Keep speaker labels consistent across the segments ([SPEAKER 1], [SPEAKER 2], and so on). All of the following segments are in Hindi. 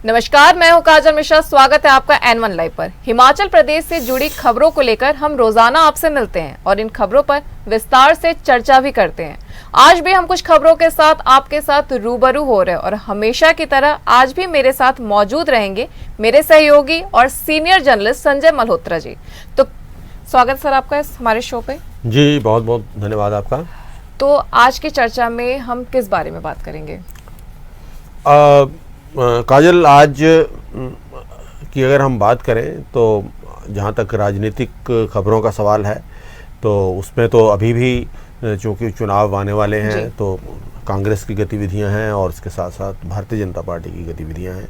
[SPEAKER 1] नमस्कार, मैं हूं काजल मिश्रा। स्वागत है आपका N1 लाइव पर। हिमाचल प्रदेश से जुड़ी खबरों को लेकर हम रोजाना आपसे मिलते हैं और इन खबरों पर विस्तार से चर्चा भी करते हैं। आज भी हम कुछ खबरों के साथ आपके साथ रूबरू हो रहे हैं और हमेशा की तरह आज भी मेरे साथ मौजूद रहेंगे मेरे सहयोगी और सीनियर जर्नलिस्ट संजय मल्होत्रा जी। तो स्वागत सर आपका इस हमारे शो पे।
[SPEAKER 2] जी बहुत बहुत धन्यवाद आपका।
[SPEAKER 1] तो आज की चर्चा में हम किस बारे में बात करेंगे?
[SPEAKER 2] काजल, आज की अगर हम बात करें तो जहाँ तक राजनीतिक खबरों का सवाल है तो उसमें तो अभी भी चूँकि चुनाव आने वाले हैं तो कांग्रेस की गतिविधियां हैं और इसके साथ साथ भारतीय जनता पार्टी की गतिविधियां हैं।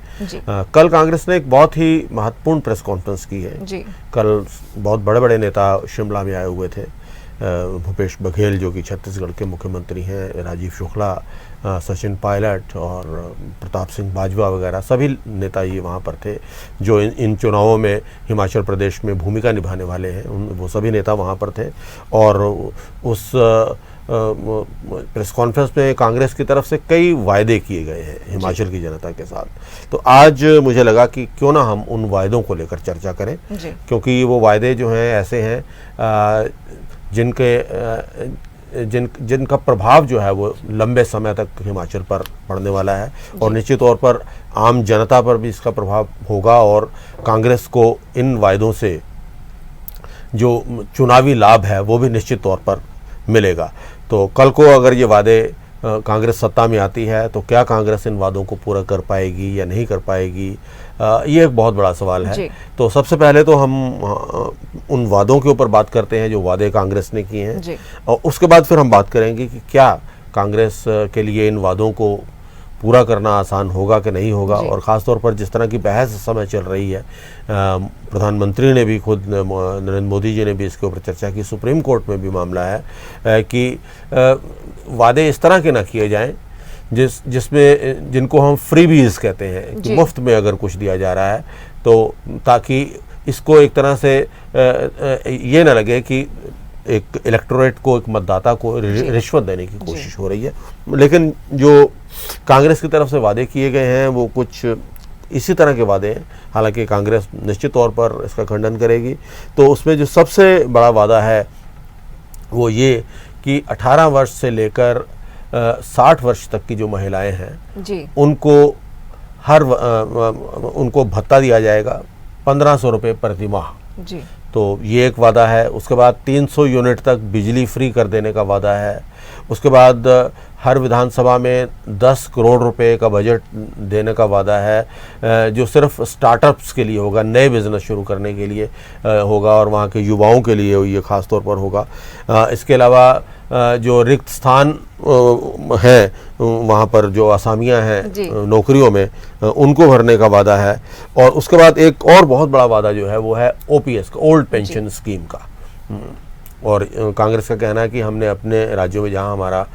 [SPEAKER 2] कल कांग्रेस ने एक बहुत ही महत्वपूर्ण प्रेस कॉन्फ्रेंस की है। कल बहुत बड़े बड़े नेता शिमला में आए हुए थे। भूपेश बघेल जो कि छत्तीसगढ़ के मुख्यमंत्री हैं, राजीव शुक्ला, सचिन पायलट और प्रताप सिंह बाजवा वगैरह सभी नेता ये वहाँ पर थे जो इन चुनावों में हिमाचल प्रदेश में भूमिका निभाने वाले हैं। वो सभी नेता वहाँ पर थे और उस प्रेस कॉन्फ्रेंस में कांग्रेस की तरफ से कई वायदे किए गए हैं हिमाचल की जनता के साथ। तो आज मुझे लगा कि क्यों ना हम उन वायदों को लेकर चर्चा करें, क्योंकि वो वायदे जो हैं ऐसे हैं जिनका प्रभाव जो है वो लंबे समय तक हिमाचल पर पड़ने वाला है और निश्चित तौर पर आम जनता पर भी इसका प्रभाव होगा और कांग्रेस को इन वायदों से जो चुनावी लाभ है वो भी निश्चित तौर पर मिलेगा। तो कल को अगर ये वादे कांग्रेस सत्ता में आती है तो क्या कांग्रेस इन वादों को पूरा कर पाएगी या नहीं कर पाएगी, ये एक बहुत बड़ा सवाल है। तो सबसे पहले तो हम उन वादों के ऊपर बात करते हैं जो वादे कांग्रेस ने किए हैं और उसके बाद फिर हम बात करेंगे कि क्या कांग्रेस के लिए इन वादों को पूरा करना आसान होगा कि नहीं होगा। और ख़ास तौर पर जिस तरह की बहस इस समय चल रही है, प्रधानमंत्री ने भी खुद नरेंद्र मोदी जी ने भी इसके ऊपर चर्चा की, सुप्रीम कोर्ट में भी मामला है कि वादे इस तरह के ना किए जाएं जिनको हम फ्रीबीज कहते हैं कि मुफ्त में अगर कुछ दिया जा रहा है तो ताकि इसको एक तरह से ये ना लगे कि एक इलेक्टोरेट को, एक मतदाता को रिश्वत देने की कोशिश हो रही है। लेकिन जो कांग्रेस की तरफ से वादे किए गए हैं वो कुछ इसी तरह के वादे हैं। हालांकि कांग्रेस निश्चित तौर पर इसका खंडन करेगी। तो उसमें जो सबसे बड़ा वादा है वो ये कि 18 वर्ष से लेकर 60 वर्ष तक की जो महिलाएं हैं उनको भत्ता दिया जाएगा 1500 रुपये प्रति माह। तो ये एक वादा है। उसके बाद 300 यूनिट तक बिजली फ्री कर देने का वादा है। उसके बाद हर विधानसभा में 10 करोड़ रुपए का बजट देने का वादा है जो सिर्फ स्टार्टअप्स के लिए होगा, नए बिजनेस शुरू करने के लिए होगा और वहाँ के युवाओं के लिए ये ख़ास तौर पर होगा। इसके अलावा जो रिक्त स्थान हैं वहाँ पर जो असामियाँ हैं नौकरियों में उनको भरने का वादा है। और उसके बाद एक और बहुत बड़ा वादा जो है वो है OPS का, ओल्ड पेंशन स्कीम का। और कांग्रेस का कहना है कि हमने अपने राज्यों में जहाँ हमारा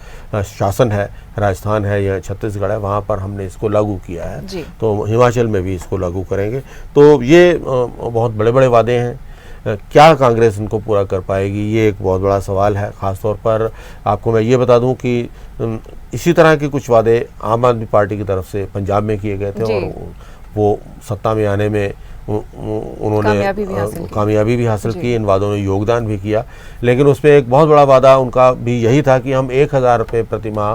[SPEAKER 2] शासन है, राजस्थान है या छत्तीसगढ़ है, वहाँ पर हमने इसको लागू किया है, तो हिमाचल में भी इसको लागू करेंगे। तो ये बहुत बड़े बड़े वादे हैं। क्या कांग्रेस इनको पूरा कर पाएगी, ये एक बहुत बड़ा सवाल है। ख़ास तौर पर आपको मैं ये बता दूं कि इसी तरह के कुछ वादे आम आदमी पार्टी की तरफ से पंजाब में किए गए थे और वो सत्ता में आने में उन्होंने कामयाबी भी हासिल की, इन वादों ने योगदान भी किया। लेकिन उसमें एक बहुत बड़ा वादा उनका भी यही था कि हम 1000 रुपये प्रति माह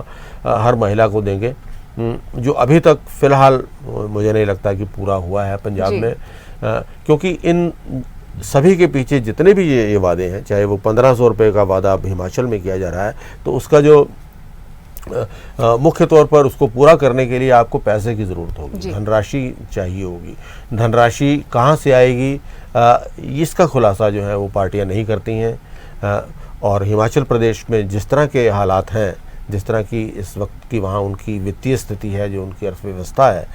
[SPEAKER 2] हर महिला को देंगे, जो अभी तक फ़िलहाल मुझे नहीं लगता कि पूरा हुआ है पंजाब में, क्योंकि इन सभी के पीछे जितने भी ये वादे हैं, चाहे वो 1500 रुपये का वादा अब हिमाचल में किया जा रहा है, तो उसका जो मुख्य तौर पर उसको पूरा करने के लिए आपको पैसे की ज़रूरत होगी, धनराशि चाहिए होगी। धनराशि कहाँ से आएगी इसका खुलासा जो है वो पार्टियां नहीं करती हैं। और हिमाचल प्रदेश में जिस तरह के हालात हैं, जिस तरह की इस वक्त की वहाँ उनकी वित्तीय स्थिति है, जो उनकी अर्थव्यवस्था है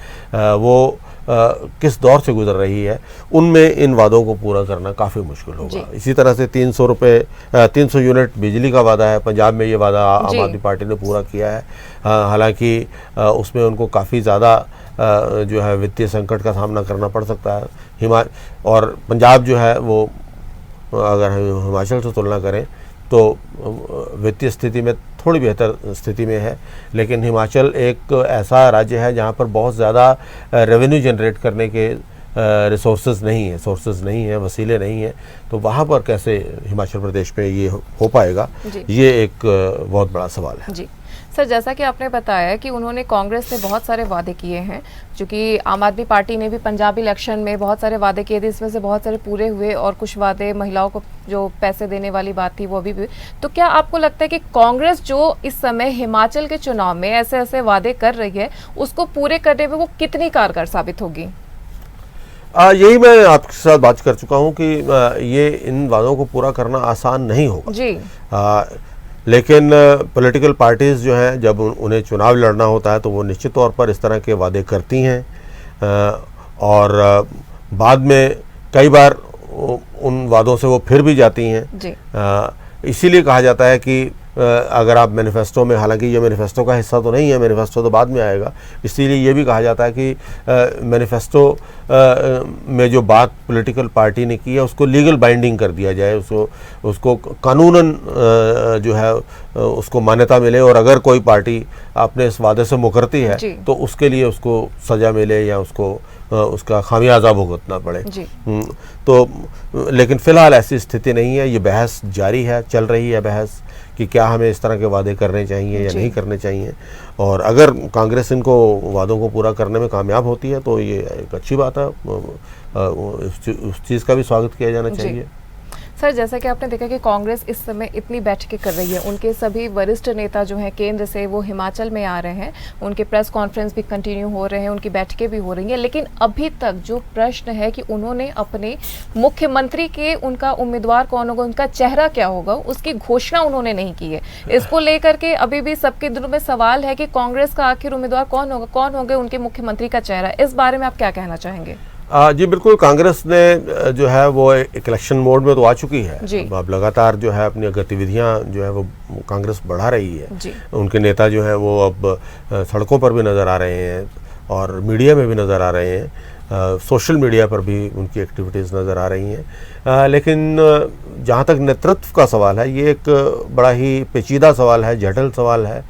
[SPEAKER 2] वो किस दौर से गुजर रही है, उनमें इन वादों को पूरा करना काफ़ी मुश्किल होगा। इसी तरह से 300 यूनिट बिजली का वादा है, पंजाब में ये वादा आम आदमी पार्टी ने पूरा किया है। हालांकि उसमें उनको काफ़ी ज़्यादा जो है वित्तीय संकट का सामना करना पड़ सकता है। और पंजाब जो है वो अगर हम हिमाचल से तुलना करें तो वित्तीय स्थिति में थोड़ी बेहतर स्थिति में है। लेकिन हिमाचल एक ऐसा राज्य है जहाँ पर बहुत ज़्यादा रेवेन्यू जनरेट करने के रिसोर्सेज नहीं है, वसीले नहीं हैं, तो वहाँ पर कैसे हिमाचल प्रदेश में ये हो पाएगा, ये एक बहुत बड़ा सवाल है।
[SPEAKER 1] जी सर, जैसा कि आपने बताया कि उन्होंने कांग्रेस से बहुत सारे वादे किए हैं, क्योंकि आम आदमी पार्टी ने भी पंजाब इलेक्शन में बहुत सारे वादे किए थे, इसमें से बहुत सारे पूरे हुए और कुछ वादे महिलाओं को जो पैसे देने वाली बात थी वो भी। तो क्या आपको लगता है कि कांग्रेस जो इस समय हिमाचल के चुनाव में ऐसे ऐसे वादे कर रही है, उसको पूरे करने में वो कितनी कारगर साबित होगी?
[SPEAKER 2] यही मैं आपके साथ बात कर चुका हूँ कि ये इन वादों को पूरा करना आसान नहीं होगा जी। लेकिन पॉलिटिकल पार्टीज़ जो हैं, जब उन्हें चुनाव लड़ना होता है तो वो निश्चित तौर पर इस तरह के वादे करती हैं और बाद में कई बार उन वादों से वो फिर भी जाती हैं। इसीलिए कहा जाता है कि अगर आप मैनिफेस्टो में, हालांकि ये मैनिफेस्टो का हिस्सा तो नहीं है, मैनिफेस्टो तो बाद में आएगा, इसीलिए ये भी कहा जाता है कि मैनिफेस्टो में जो बात पॉलिटिकल पार्टी ने की है उसको लीगल बाइंडिंग कर दिया जाए, उसको कानूनन जो है उसको मान्यता मिले, और अगर कोई पार्टी अपने इस वादे से मुकरती है तो उसके लिए उसको सज़ा मिले या उसको उसका खामियाजा भुगतना पड़े। तो लेकिन फ़िलहाल ऐसी स्थिति नहीं है। ये बहस जारी है, चल रही है बहस कि क्या हमें इस तरह के वादे करने चाहिए या नहीं करने चाहिए, और अगर कांग्रेस इनको वादों को पूरा करने में कामयाब होती है तो ये एक अच्छी बात है, उस चीज़ का भी स्वागत किया जाना चाहिए।
[SPEAKER 1] सर, जैसा कि आपने देखा कि कांग्रेस इस समय इतनी बैठकें कर रही है, उनके सभी वरिष्ठ नेता जो हैं केंद्र से वो हिमाचल में आ रहे हैं, उनके प्रेस कॉन्फ्रेंस भी कंटिन्यू हो रहे हैं, उनकी बैठकें भी हो रही हैं, लेकिन अभी तक जो प्रश्न है कि उन्होंने अपने मुख्यमंत्री के, उनका उम्मीदवार कौन होगा, उनका चेहरा क्या होगा, उसकी घोषणा उन्होंने नहीं की है। इसको लेकर के अभी भी सबके दिलों में सवाल है कि कांग्रेस का आखिर उम्मीदवार कौन होगा, कौन होंगे उनके मुख्यमंत्री का चेहरा। इस बारे में आप क्या कहना चाहेंगे?
[SPEAKER 2] जी बिल्कुल, कांग्रेस ने जो है वो एक इलेक्शन मोड में तो आ चुकी है। अब लगातार जो है अपनी गतिविधियां जो है वो कांग्रेस बढ़ा रही है। उनके नेता जो हैं वो अब सड़कों पर भी नज़र आ रहे हैं और मीडिया में भी नज़र आ रहे हैं, सोशल मीडिया पर भी उनकी एक्टिविटीज़ नज़र आ रही हैं। लेकिन जहाँ तक नेतृत्व का सवाल है, ये एक बड़ा ही पेचीदा सवाल है, जटिल सवाल है।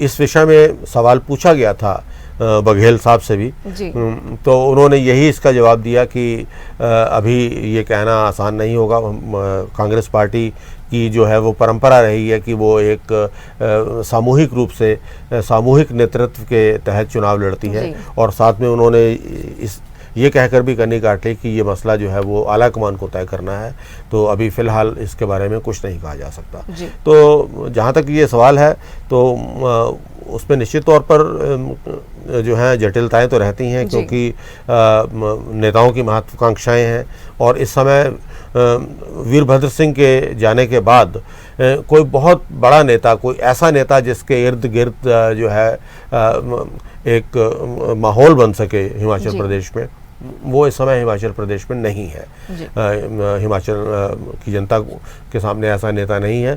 [SPEAKER 2] इस विषय में सवाल पूछा गया था बघेल साहब से भी, तो उन्होंने यही इसका जवाब दिया कि अभी ये कहना आसान नहीं होगा। कांग्रेस पार्टी की जो है वो परंपरा रही है कि वो एक सामूहिक रूप से सामूहिक नेतृत्व के तहत चुनाव लड़ती है, और साथ में उन्होंने ये कहकर भी कनी काट ली कि ये मसला जो है वो आला कमान को तय करना है, तो अभी फ़िलहाल इसके बारे में कुछ नहीं कहा जा सकता। तो जहाँ तक ये सवाल है तो उसमें निश्चित तौर पर जो है जटिलताएं तो रहती हैं, क्योंकि नेताओं की महत्वाकांक्षाएं हैं, और इस समय वीरभद्र सिंह के जाने के बाद कोई बहुत बड़ा नेता, कोई ऐसा नेता जिसके इर्द गिर्द जो है एक माहौल बन सके हिमाचल प्रदेश में, वो इस समय हिमाचल प्रदेश में नहीं है। हिमाचल की जनता के सामने ऐसा नेता नहीं है।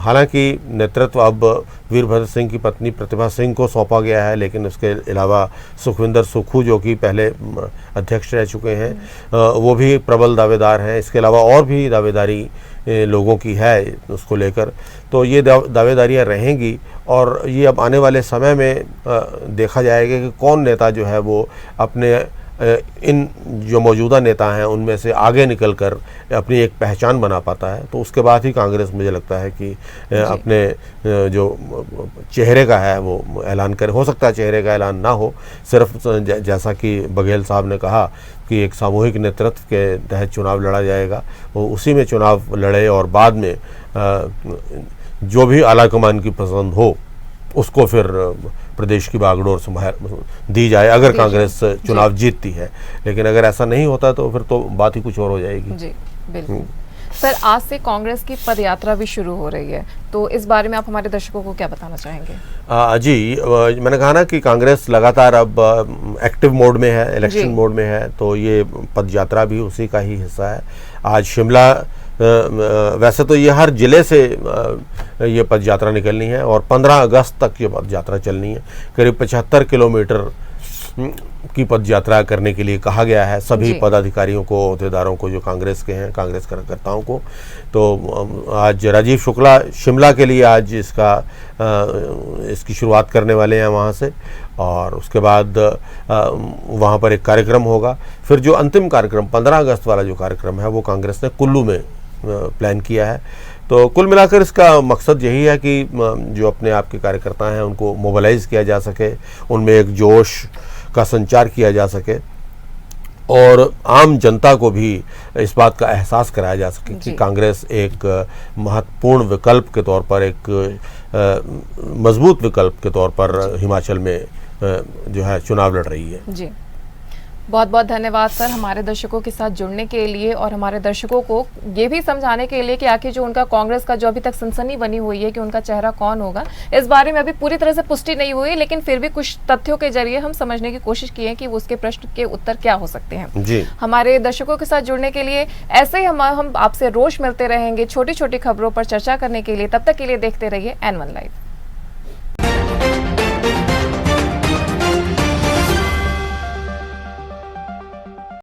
[SPEAKER 2] हालांकि नेतृत्व अब वीरभद्र सिंह की पत्नी प्रतिभा सिंह को सौंपा गया है, लेकिन उसके अलावा सुखविंदर सुक्खू जो कि पहले अध्यक्ष रह चुके हैं, वो भी प्रबल दावेदार हैं। इसके अलावा और भी दावेदारी लोगों की है उसको लेकर, तो ये दावेदारियाँ रहेंगी, और ये अब आने वाले समय में देखा जाएगा कि कौन नेता जो है वो अपने इन जो मौजूदा नेता हैं उनमें से आगे निकलकर अपनी एक पहचान बना पाता है। तो उसके बाद ही कांग्रेस, मुझे लगता है कि अपने जो चेहरे का है वो ऐलान करे। हो सकता है चेहरे का ऐलान ना हो, सिर्फ जैसा कि बघेल साहब ने कहा कि एक सामूहिक नेतृत्व के तहत चुनाव लड़ा जाएगा, वो उसी में चुनाव लड़े और बाद में जो भी आलाकमान की पसंद हो उसको फिर प्रदेश की बागडोर संभाल दी जाए, अगर कांग्रेस चुनाव जीतती है। लेकिन अगर ऐसा नहीं होता तो फिर तो बात ही कुछ और हो जाएगी।
[SPEAKER 1] जी बिल्कुल। सर, आज से कांग्रेस की पदयात्रा भी शुरू हो रही है, तो इस बारे में आप हमारे दर्शकों को क्या बताना चाहेंगे?
[SPEAKER 2] जी, मैंने कहा ना कि कांग्रेस लगातार अब एक्टिव मोड में है, इलेक्शन मोड में है, तो ये पदयात्रा भी उसी का ही हिस्सा है। आज शिमला, वैसे तो ये हर ज़िले से ये पदयात्रा निकलनी है और 15 अगस्त तक ये पदयात्रा चलनी है। करीब 75 किलोमीटर की पद यात्रा करने के लिए कहा गया है सभी
[SPEAKER 1] जी।
[SPEAKER 2] पदाधिकारियों को, अहदेदारों को जो कांग्रेस के हैं, कांग्रेस कार्यकर्ताओं को। तो आज राजीव शुक्ला शिमला के लिए आज इसकी शुरुआत करने वाले हैं वहाँ से, और उसके बाद वहाँ पर एक कार्यक्रम होगा। फिर जो अंतिम कार्यक्रम 15 अगस्त वाला जो कार्यक्रम है वो कांग्रेस ने कुल्लू में प्लान किया है। तो कुल मिलाकर इसका मकसद यही है कि जो अपने आप के कार्यकर्ता हैं उनको मोबिलाइज किया जा सके, उनमें एक जोश का संचार किया जा सके, और आम जनता को भी इस बात का एहसास कराया जा सके कि कांग्रेस एक महत्वपूर्ण विकल्प के तौर पर, एक मजबूत विकल्प के तौर पर हिमाचल में जो है चुनाव लड़ रही है।
[SPEAKER 1] जी, बहुत बहुत धन्यवाद सर हमारे दर्शकों के साथ जुड़ने के लिए, और हमारे दर्शकों को ये भी समझाने के लिए कि आखिर जो उनका कांग्रेस का जो अभी तक सनसनी बनी हुई है कि उनका चेहरा कौन होगा, इस बारे में अभी पूरी तरह से पुष्टि नहीं हुई, लेकिन फिर भी कुछ तथ्यों के जरिए हम समझने की कोशिश की है कि उसके प्रश्न के उत्तर क्या हो सकते हैं।
[SPEAKER 2] जी,
[SPEAKER 1] हमारे दर्शकों के साथ जुड़ने के लिए ऐसे ही हम आपसे रोज मिलते रहेंगे छोटी छोटी खबरों पर चर्चा करने के लिए। तब तक के लिए देखते रहिए N1 लाइव।